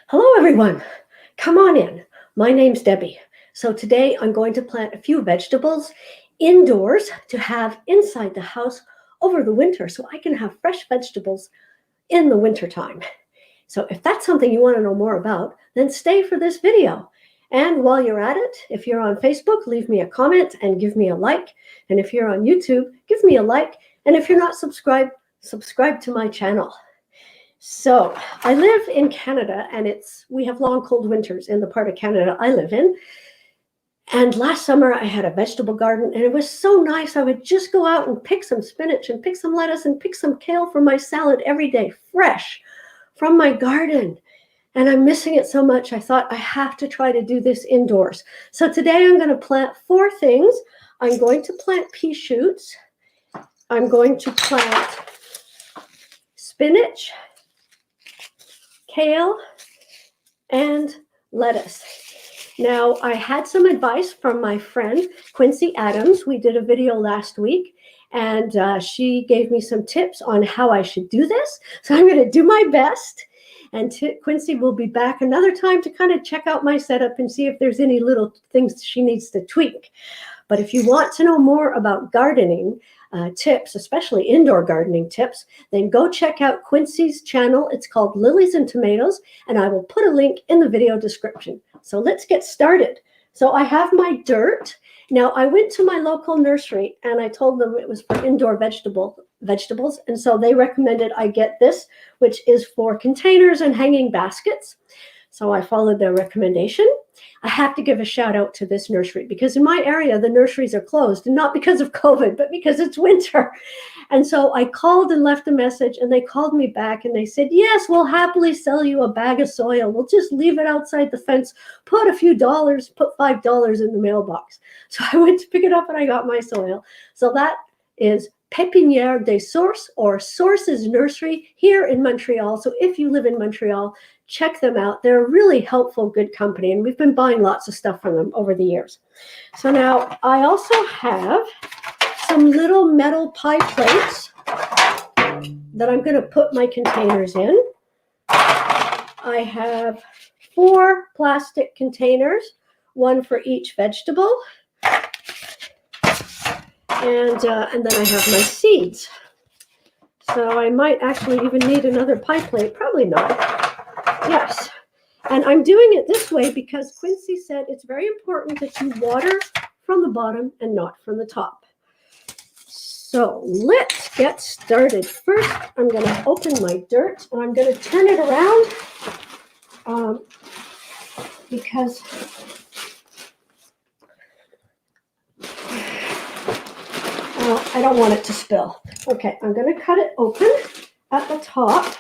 Hello, everyone. Come on in. My name's Debbie. So today I'm going to plant a few vegetables indoors to have inside the house over the winter so I can have fresh vegetables in the wintertime. So if that's something you want to know more about, then stay for this video. And while you're at it, if you're on Facebook, leave me a comment and give me a like. And if you're on YouTube, give me a like. And if you're not subscribed, subscribe to my channel. So I live in Canada, and we have long, cold winters in the part of Canada I live in. And last summer I had a vegetable garden, and it was so nice. I would just go out and pick some spinach and pick some lettuce and pick some kale for my salad every day, fresh from my garden. And I'm missing it so much. I thought I have to try to do this indoors. So today I'm going to plant 4 things. I'm going to plant pea shoots. I'm going to plant spinach, kale, and lettuce. Now, I had some advice from my friend, Quincy Adams. We did a video last week, and she gave me some tips on how I should do this. So I'm going to do my best, and Quincy will be back another time to kind of check out my setup and see if there's any little things she needs to tweak. But if you want to know more about gardening tips, especially indoor gardening tips, then go check out Quincy's channel. It's called Lilies and Tomatoes, and I will put a link in the video description. So let's get started. So I have my dirt. Now I went to my local nursery and I told them it was for indoor vegetables. And so they recommended I get this, which is for containers and hanging baskets. So I followed their recommendation. I have to give a shout out to this nursery because in my area, the nurseries are closed, and not because of COVID, but because it's winter. And so I called and left a message, and they called me back and they said, yes, we'll happily sell you a bag of soil. We'll just leave it outside the fence, put a few dollars, put $5 in the mailbox. So I went to pick it up and I got my soil. So that is Pépinière des Sources, or Sources Nursery, here in Montreal. So if you live in Montreal, check them out. They're a really helpful, good company, and we've been buying lots of stuff from them over the years. So now I also have some little metal pie plates that I'm going to put my containers in. I have 4 plastic containers, 1 for each vegetable. And then I have my seeds. So I might actually even need another pie plate. Probably not. Yes. And I'm doing it this way because Quincy said it's very important that you water from the bottom and not from the top. So let's get started. First, I'm going to open my dirt and I'm going to turn it around because I don't want it to spill. Okay, I'm going to cut it open at the top.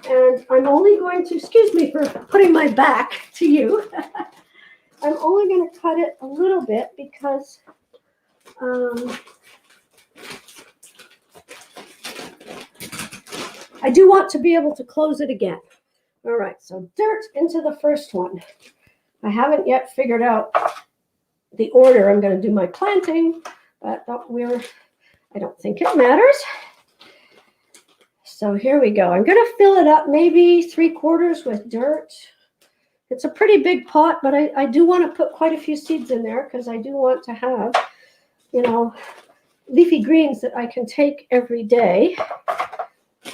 And I'm only going to, excuse me for putting my back to you. I'm only going to cut it a little bit because I do want to be able to close it again. All right, so dirt into the first one. I haven't yet figured out the order I'm going to do my planting, but I don't think it matters. So here we go. I'm going to fill it up maybe 3/4 with dirt. It's a pretty big pot, but I do want to put quite a few seeds in there because I do want to have, leafy greens that I can take every day.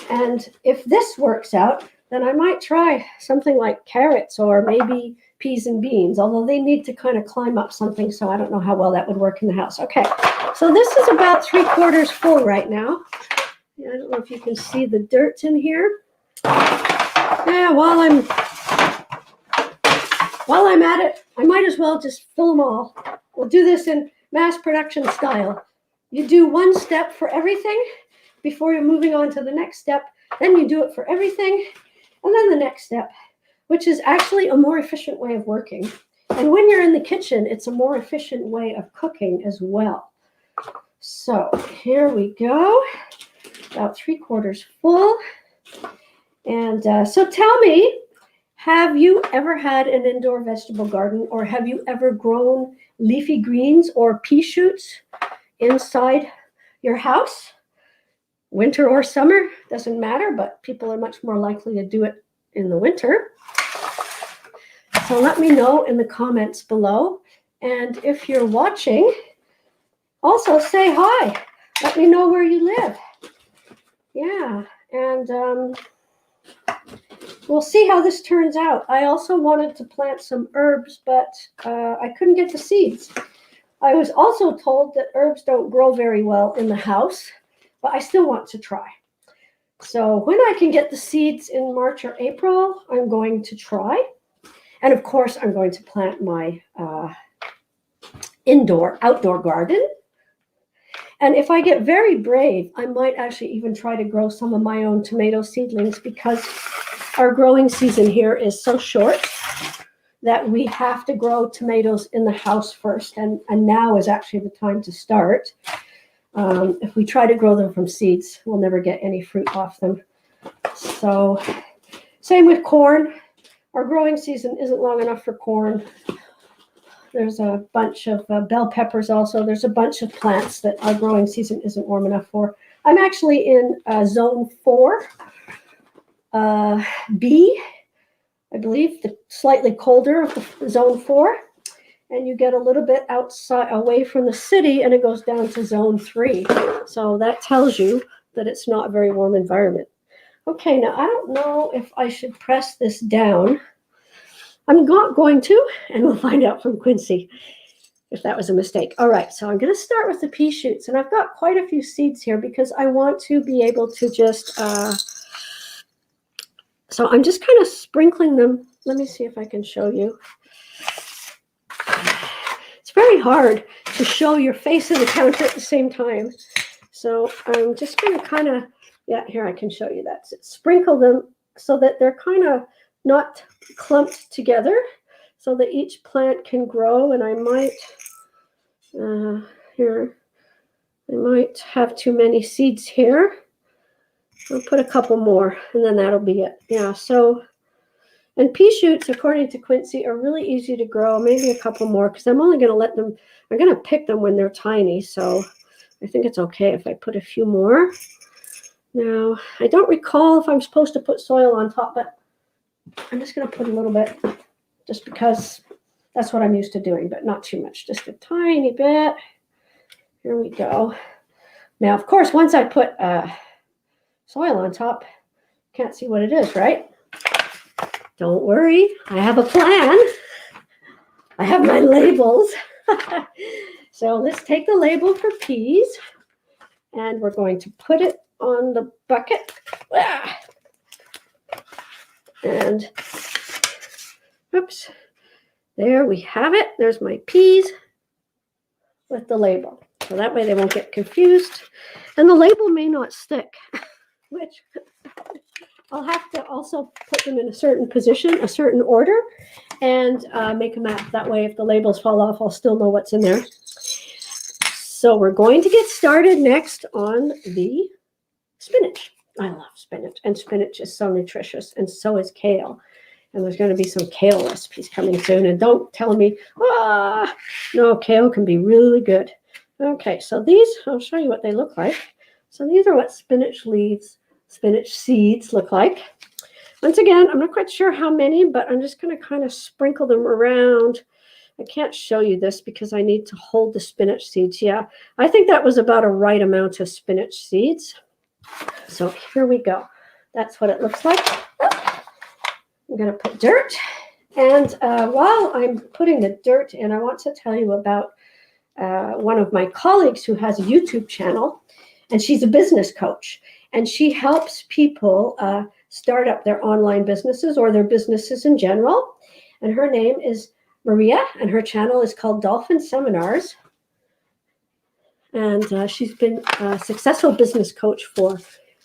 And if this works out, then I might try something like carrots or maybe peas and beans, although they need to kind of climb up something, so I don't know how well that would work in the house. Okay, so this is about 3/4 full right now. I don't know if you can see the dirt in here. Yeah, while I'm at it, I might as well just fill them all. We'll do this in mass production style. You do one step for everything before you're moving on to the next step. Then you do it for everything, and then the next step, which is actually a more efficient way of working. And when you're in the kitchen, it's a more efficient way of cooking as well. So here we go. About 3/4 full. And so tell me, have you ever had an indoor vegetable garden, or have you ever grown leafy greens or pea shoots inside your house? Winter or summer, doesn't matter, but people are much more likely to do it in the winter. So let me know in the comments below. And if you're watching, also say hi. Let me know where you live. Yeah, and we'll see how this turns out. I also wanted to plant some herbs, but I couldn't get the seeds. I was also told that herbs don't grow very well in the house, but I still want to try. So when I can get the seeds in March or April, I'm going to try. And of course, I'm going to plant my outdoor garden. And if I get very brave, I might actually even try to grow some of my own tomato seedlings, because our growing season here is so short that we have to grow tomatoes in the house first. And now is actually the time to start. If we try to grow them from seeds, we'll never get any fruit off them. So same with corn. Our growing season isn't long enough for corn. There's a bunch of bell peppers also. There's a bunch of plants that our growing season isn't warm enough for. I'm actually in zone 4, B, I believe, the slightly colder of the zone 4. And you get a little bit outside, away from the city, and it goes down to zone 3. So that tells you that it's not a very warm environment. Okay, now I don't know if I should press this down. I'm not going to, and we'll find out from Quincy if that was a mistake. All right, so I'm going to start with the pea shoots, and I've got quite a few seeds here because I want to be able to just, so I'm just kind of sprinkling them. Let me see if I can show you. It's very hard to show your face and the counter at the same time. So I'm just going to kind of, yeah, here I can show you that. Sprinkle them so that they're kind of not clumped together, so that each plant can grow. And I might, here, I might have too many seeds here. I'll put a couple more, and then that'll be it. Yeah, so, and pea shoots, according to Quincy, are really easy to grow. Maybe a couple more, because I'm only going to let them, I'm going to pick them when they're tiny. So I think it's okay if I put a few more. Now, I don't recall if I'm supposed to put soil on top, but I'm just going to put a little bit, just because that's what I'm used to doing, but not too much, just a tiny bit. Here we go. Now, of course, once I put soil on top, can't see what it is, right? Don't worry, I have a plan. I have my labels. So let's take the label for peas, and we're going to put it on the bucket. And oops, there we have it. There's my peas with the label. So that way they won't get confused. And the label may not stick, which I'll have to also put them in a certain position, a certain order, and make a map. That way if the labels fall off, I'll still know what's in there. So we're going to get started next on the spinach. I love spinach, and spinach is so nutritious, and so is kale. And there's going to be some kale recipes coming soon. And don't tell me, no, kale can be really good. Okay, so these, I'll show you what they look like. So these are what spinach seeds look like. Once again, I'm not quite sure how many, but I'm just going to kind of sprinkle them around. I can't show you this because I need to hold the spinach seeds. Yeah, I think that was about a right amount of spinach seeds. So here we go. That's what it looks like. I'm going to put dirt. And while I'm putting the dirt in, I want to tell you about one of my colleagues who has a YouTube channel, and she's a business coach. And she helps people start up their online businesses or their businesses in general. And her name is Maria, and her channel is called Dolphin Seminars. And she's been a successful business coach for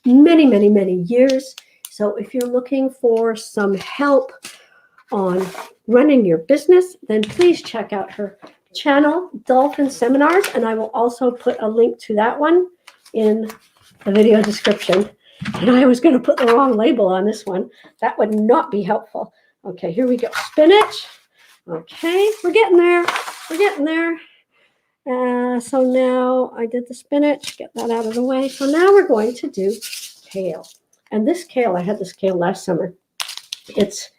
many, many, many years. So if you're looking for some help on running your business, then please check out her channel, Dolphin Seminars. And I will also put a link to that one in the video description. And I was going to put the wrong label on this one. That would not be helpful. Okay, here we go. Spinach. Okay, we're getting there. We're getting there. So now I did the spinach, get that out of the way. So now we're going to do kale. And this kale, I had this kale last summer. It's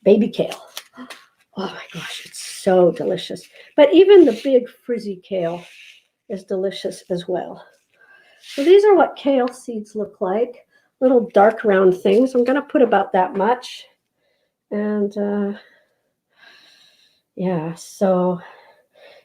baby kale. Oh my gosh, it's so delicious. But even the big frizzy kale is delicious as well. So these are what kale seeds look like. Little dark round things. I'm going to put about that much. And yeah, so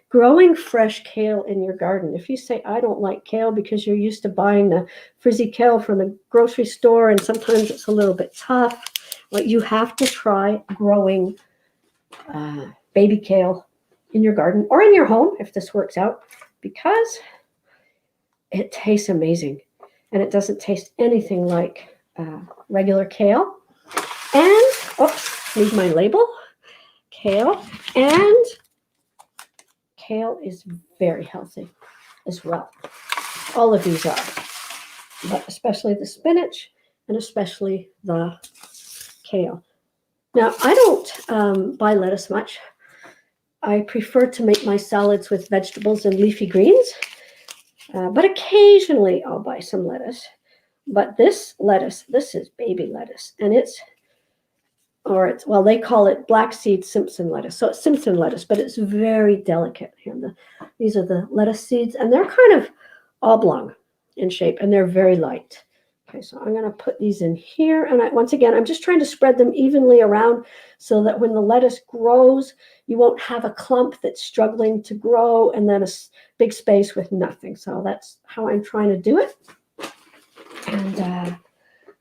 growing fresh kale in your garden. If you say, I don't like kale because you're used to buying the frizzy kale from the grocery store and sometimes it's a little bit tough, well, you have to try growing baby kale in your garden or in your home if this works out, because it tastes amazing and it doesn't taste anything like regular kale. And, oops, need my label. Kale. And kale is very healthy as well. All of these are, but especially the spinach and especially the kale. Now, I don't buy lettuce much. I prefer to make my salads with vegetables and leafy greens, but occasionally I'll buy some lettuce. But this lettuce, this is baby lettuce, and well, they call it black seed Simpson lettuce. So it's Simpson lettuce, but it's very delicate. Here, these are the lettuce seeds, and they're kind of oblong in shape, and they're very light. Okay, so I'm going to put these in here. And once again, I'm just trying to spread them evenly around so that when the lettuce grows, you won't have a clump that's struggling to grow and then a big space with nothing. So that's how I'm trying to do it. And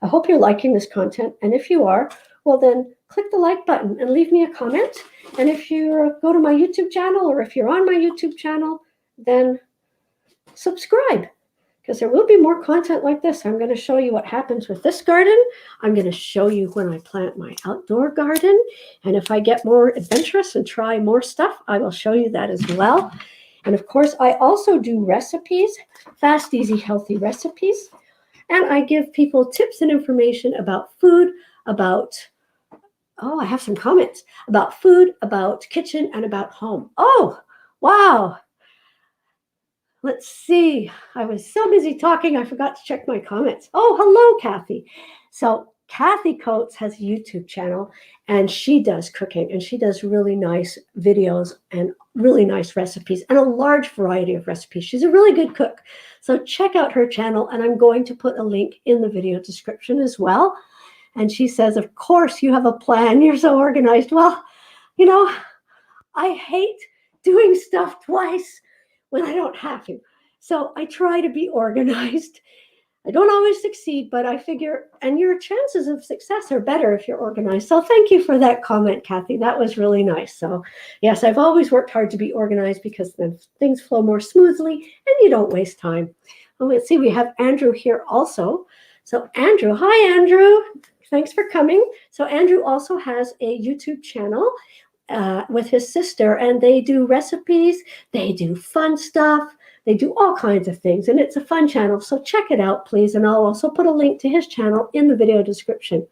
I hope you're liking this content. And if you are, well, then click the like button and leave me a comment. And if you go to my YouTube channel, or if you're on my YouTube channel, then subscribe, because there will be more content like this. I'm going to show you what happens with this garden. I'm going to show you when I plant my outdoor garden. And if I get more adventurous and try more stuff, I will show you that as well. And of course, I also do recipes, fast, easy, healthy recipes. And I give people tips and information about food, I have some comments about food, about kitchen, and about home. Oh, wow. Let's see. I was so busy talking, I forgot to check my comments. Oh, hello, Kathy. So Kathy Coates has a YouTube channel, and she does cooking, and she does really nice videos and really nice recipes and a large variety of recipes. She's a really good cook. So check out her channel, and I'm going to put a link in the video description as well. And she says, of course, you have a plan. You're so organized. Well, I hate doing stuff twice when I don't have to. So I try to be organized. I don't always succeed, but I figure, and your chances of success are better if you're organized. So thank you for that comment, Kathy. That was really nice. So yes, I've always worked hard to be organized, because then things flow more smoothly and you don't waste time. Well, let's see, we have Andrew here also. So Andrew, hi, Andrew. Thanks for coming. So Andrew also has a YouTube channel with his sister, and they do recipes, they do fun stuff, they do all kinds of things, and it's a fun channel. So check it out, please. And I'll also put a link to his channel in the video description.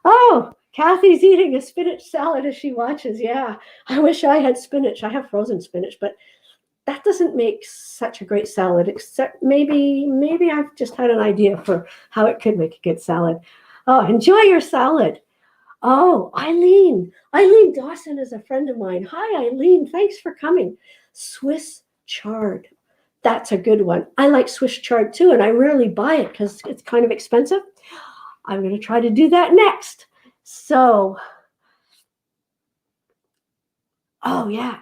Oh, Kathy's eating a spinach salad as she watches. Yeah, I wish I had spinach. I have frozen spinach, but that doesn't make such a great salad, except maybe I've just had an idea for how it could make a good salad. Oh, enjoy your salad. Oh, Eileen Dawson is a friend of mine. Hi, Eileen. Thanks for coming. Swiss chard. That's a good one. I like Swiss chard too, and I rarely buy it because it's kind of expensive. I'm going to try to do that next. So, oh yeah.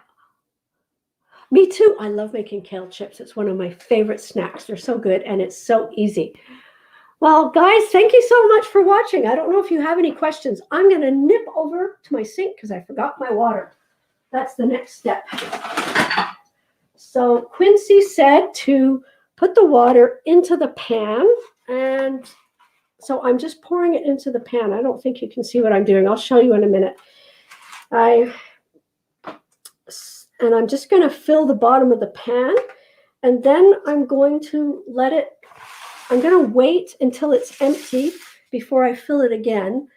Me too. I love making kale chips. It's one of my favorite snacks. They're so good, and it's so easy. Well, guys, thank you so much for watching. I don't know if you have any questions. I'm going to nip over to my sink because I forgot my water. That's the next step. So Quincy said to put the water into the pan, and so I'm just pouring it into the pan. I don't think you can see what I'm doing. I'll show you in a minute. And I'm just going to fill the bottom of the pan, and then I'm going to I'm going to wait until it's empty before I fill it again.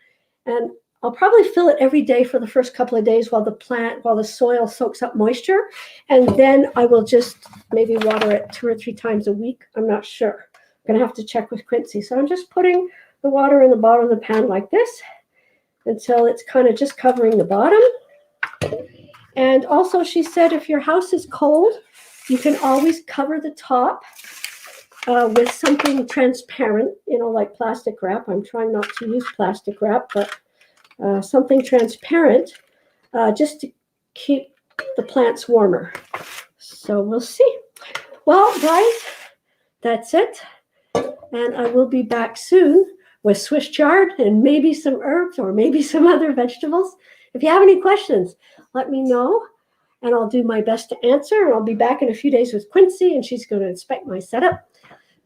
And I'll probably fill it every day for the first couple of days while the soil soaks up moisture. And then I will just maybe water it 2 or 3 times a week. I'm not sure. I'm going to have to check with Quincy. So I'm just putting the water in the bottom of the pan like this. until it's kind of just covering the bottom. And also she said if your house is cold, you can always cover the top with something transparent, like plastic wrap. I'm trying not to use plastic wrap, but something transparent just to keep the plants warmer. So we'll see. Well, guys, that's it. And I will be back soon with Swiss chard and maybe some herbs or maybe some other vegetables. If you have any questions, let me know, and I'll do my best to answer. And I'll be back in a few days with Quincy, and she's going to inspect my setup.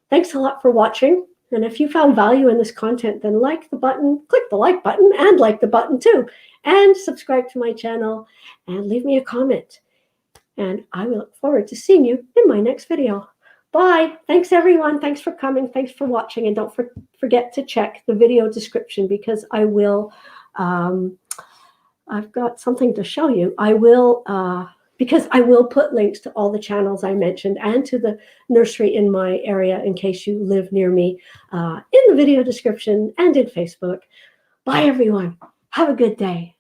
Thanks a lot for watching. And if you found value in this content, then like the button, click the like button, and like the button too. And subscribe to my channel and leave me a comment. And I will look forward to seeing you in my next video. Bye. Thanks, everyone. Thanks for coming. Thanks for watching. And don't forget to check the video description, because I will, I've got something to show you. Because I will put links to all the channels I mentioned and to the nursery in my area in case you live near me in the video description and in Facebook. Bye, everyone. Have a good day.